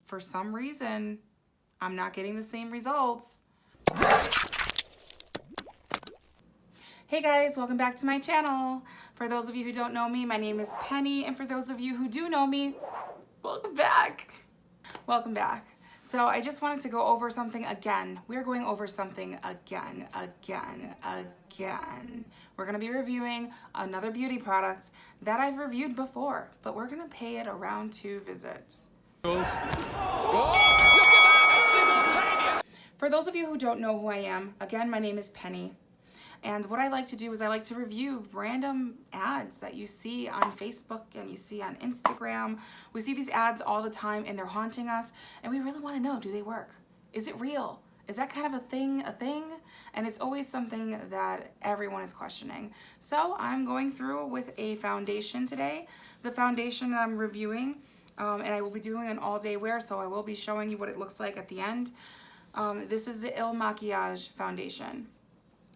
for some reason, I'm not getting the same results. Hey guys, welcome back to my channel. For those of you who don't know me, my name is Penny, and for those of you who do know me, welcome back. Welcome back. So I just wanted to go over something again. We're going over something again. We're gonna be reviewing another beauty product that I've reviewed before, but we're gonna pay it a round 2 visit. For those of you who don't know who I am, again, my name is Penny. And what I like to do is I like to review random ads that you see on Facebook and you see on Instagram. We see these ads all the time and they're haunting us, and we really want to know, do they work? Is it real? Is that kind of a thing? And it's always something that everyone is questioning. So I'm going through with a foundation today. The foundation that I'm reviewing, and I will be doing an all-day wear, so I will be showing you what it looks like at the end. This is the IL Makiage foundation.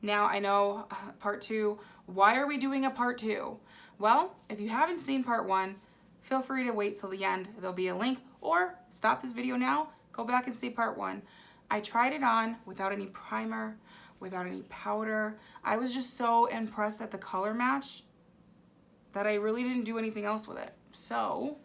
Now, I know part 2, why are we doing a part 2? Well, if you haven't seen part 1, feel free to wait till the end. There'll be a link, or stop this video now, go back and see part 1. I tried it on without any primer, without any powder. I was just so impressed at the color match that I really didn't do anything else with it. So,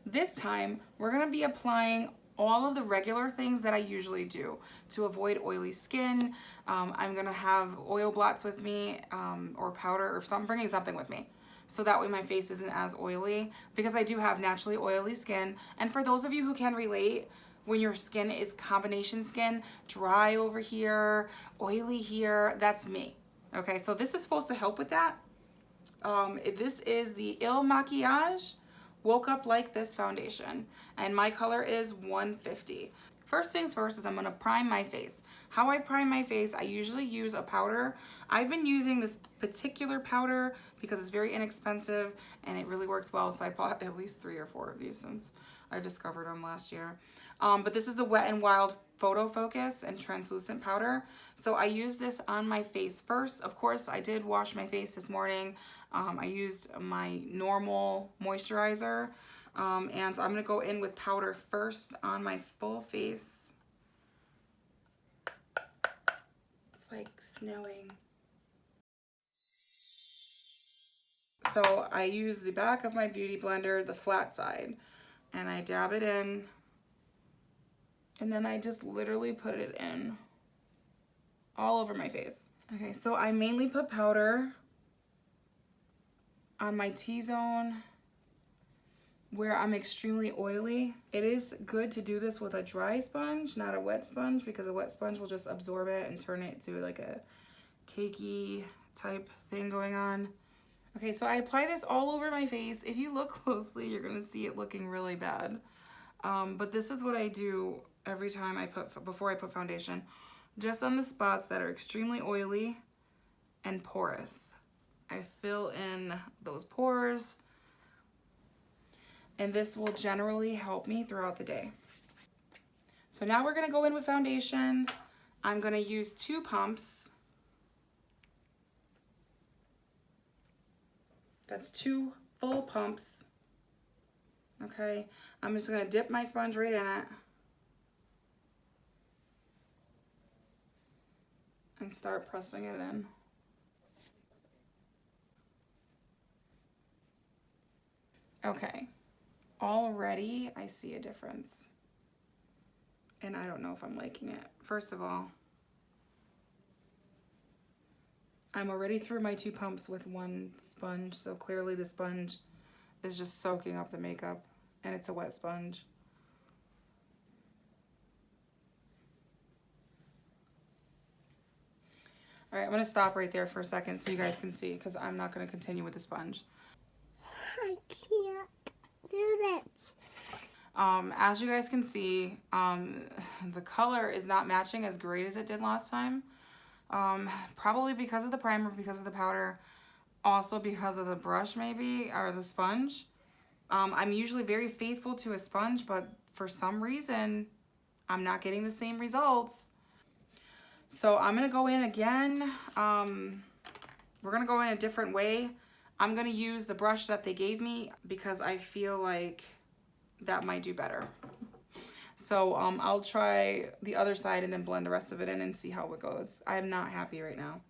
this time, we're gonna be applying all of the regular things that I usually do to avoid oily skin. I'm gonna have oil blots with me, or powder or something, bringing something with me. So that way my face isn't as oily, because I do have naturally oily skin. And for those of you who can relate, when your skin is combination skin, dry over here, oily here, that's me. Okay, so this is supposed to help with that. This is the IL Makiage Woke Up Like This foundation, and my color is 150. First things first is I'm gonna prime my face. How I prime my face, I usually use a powder. I've been using this particular powder because it's very inexpensive and it really works well, so I bought at least 3 or 4 of these since I discovered them last year. But this is the Wet n Wild Photo Focus and Translucent Powder. So I use this on my face first. Of course, I did wash my face this morning. I used my normal moisturizer. And so I'm gonna go in with powder first on my full face. It's like snowing. So I use the back of my beauty blender, the flat side, and I dab it in. And then I just literally put it in all over my face. Okay, so I mainly put powder on my T-zone where I'm extremely oily. It is good to do this with a dry sponge, not a wet sponge, because a wet sponge will just absorb it and turn it to like a cakey type thing going on. Okay, so I apply this all over my face. If you look closely, you're gonna see it looking really bad. But this is what I do every time before I put foundation, just on the spots that are extremely oily and porous. I fill in those pores, and this will generally help me throughout the day. So now we're gonna go in with foundation. I'm gonna use 2 pumps. That's 2 full pumps. Okay, I'm just gonna dip my sponge right in it and start pressing it in. Okay, already I see a difference, and I don't know if I'm liking it. First of all, I'm already through my 2 pumps with 1 sponge, so clearly the sponge is just soaking up the makeup, and it's a wet sponge. All right, I'm gonna stop right there for a second so you guys can see, because I'm not gonna continue with the sponge. I can't do that. As you guys can see, the color is not matching as great as it did last time. Probably because of the primer, because of the powder, also because of the brush maybe, or the sponge. I'm usually very faithful to a sponge, but for some reason, I'm not getting the same results. So I'm gonna go in again. We're gonna go in a different way. I'm gonna use the brush that they gave me because I feel like that might do better. So I'll try the other side and then blend the rest of it in and see how it goes. I am not happy right now.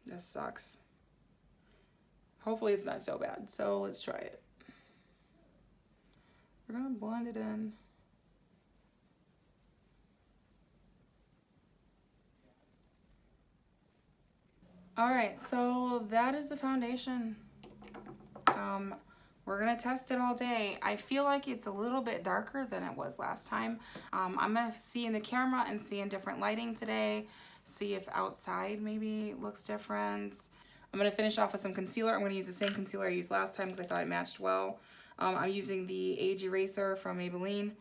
This sucks. Hopefully it's not so bad. So let's try it. We're gonna blend it in. All right, so that is the foundation. We're gonna test it all day. I feel like it's a little bit darker than it was last time. I'm gonna see in the camera and see in different lighting today. See if outside maybe looks different. I'm gonna finish off with some concealer. I'm gonna use the same concealer I used last time because I thought it matched well. I'm using the Age Eraser from Maybelline.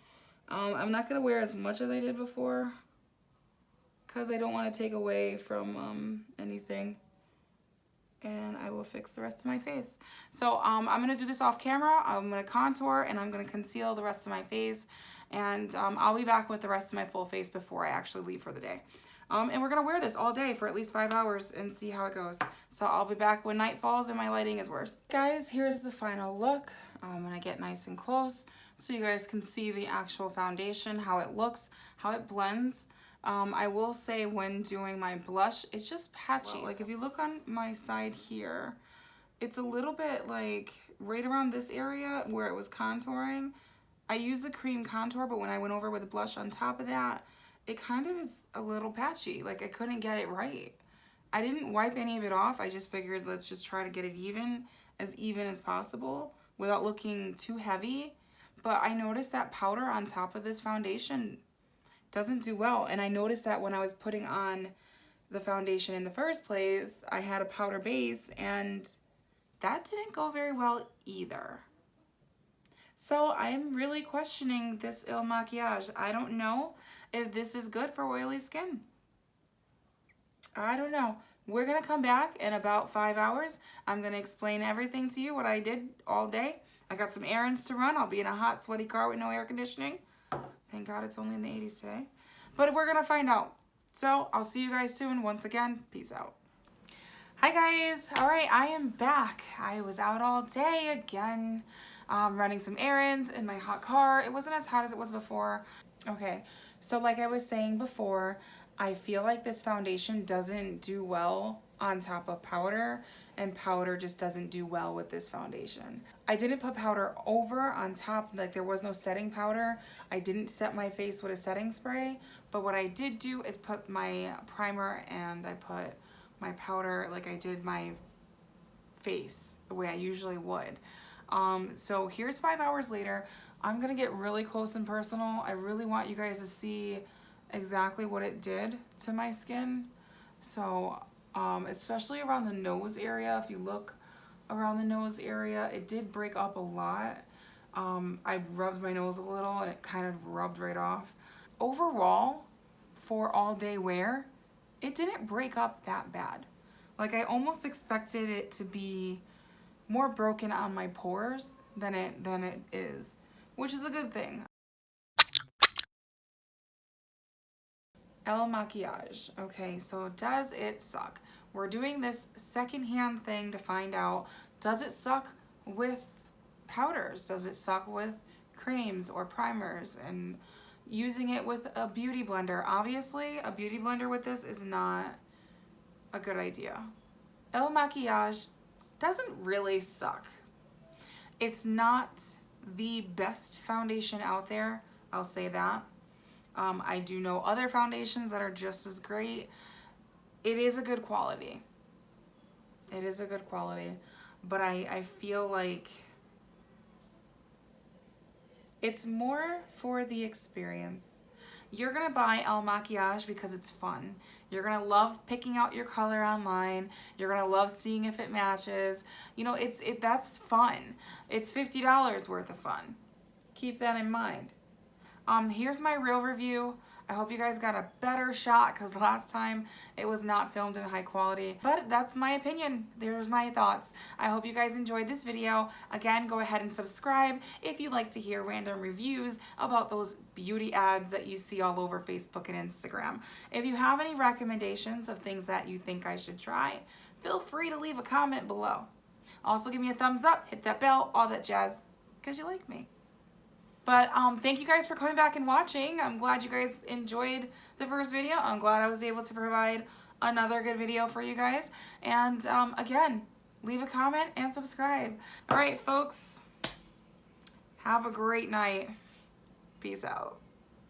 I'm not gonna wear as much as I did before because I don't want to take away from anything. And I will fix the rest of my face. So I'm gonna do this off camera. I'm gonna contour and I'm gonna conceal the rest of my face. And I'll be back with the rest of my full face before I actually leave for the day. And we're gonna wear this all day for at least 5 hours and see how it goes. So I'll be back when night falls and my lighting is worse. Guys, here's the final look. I'm gonna get nice and close so you guys can see the actual foundation, how it looks, how it blends. I will say when doing my blush, it's just patchy. Well, like if you look on my side here, it's a little bit like right around this area where it was contouring. I used the cream contour, but when I went over with the blush on top of that, it kind of is a little patchy. Like I couldn't get it right. I didn't wipe any of it off. I just figured let's just try to get it even as possible without looking too heavy. But I noticed that powder on top of this foundation doesn't do well. And I noticed that when I was putting on the foundation in the first place, I had a powder base and that didn't go very well either. So I am really questioning this IL Makiage. I don't know if this is good for oily skin. I don't know. We're gonna come back in about 5 hours. I'm gonna explain everything to you, what I did all day. I got some errands to run. I'll be in a hot, sweaty car with no air conditioning. Thank God it's only in the 80s today. But we're gonna find out. So I'll see you guys soon. Once again, peace out. Hi guys. All right, I am back. I was out all day again, running some errands in my hot car. It wasn't as hot as it was before. Okay, so like I was saying before, I feel like this foundation doesn't do well on top of powder, and powder just doesn't do well with this foundation. I didn't put powder over on top, like there was no setting powder. I didn't set my face with a setting spray, but what I did do is put my primer and I put my powder like I did my face the way I usually would. So here's 5 hours later. I'm gonna get really close and personal. I really want you guys to see exactly what it did to my skin. So especially around the nose area, if you look around the nose area, it did break up a lot. I rubbed my nose a little and it kind of rubbed right off. Overall, for all day wear, it didn't break up that bad. Like I almost expected it to be more broken on my pores than it is, which is a good thing. IL Makiage. Okay, so does it suck? We're doing this secondhand thing to find out, does it suck with powders? Does it suck with creams or primers? And using it with a beauty blender. Obviously, a beauty blender with this is not a good idea. IL Makiage doesn't really suck. It's not the best foundation out there, I'll say that. I do know other foundations that are just as great. It is a good quality. It is a good quality, but I feel like it's more for the experience. You're gonna buy IL Makiage because it's fun. You're gonna love picking out your color online. You're gonna love seeing if it matches. You know, that's fun. It's $50 worth of fun. Keep that in mind. Here's my real review. I hope you guys got a better shot because last time it was not filmed in high quality. But that's my opinion. There's my thoughts. I hope you guys enjoyed this video. Again, go ahead and subscribe if you'd like to hear random reviews about those beauty ads that you see all over Facebook and Instagram. If you have any recommendations of things that you think I should try, feel free to leave a comment below. Also, give me a thumbs up, hit that bell, all that jazz, because you like me. But But thank you guys for coming back and watching. I'm glad you guys enjoyed the first video. I'm glad I was able to provide another good video for you guys. And again, leave a comment and subscribe. All right, folks, have a great night. Peace out.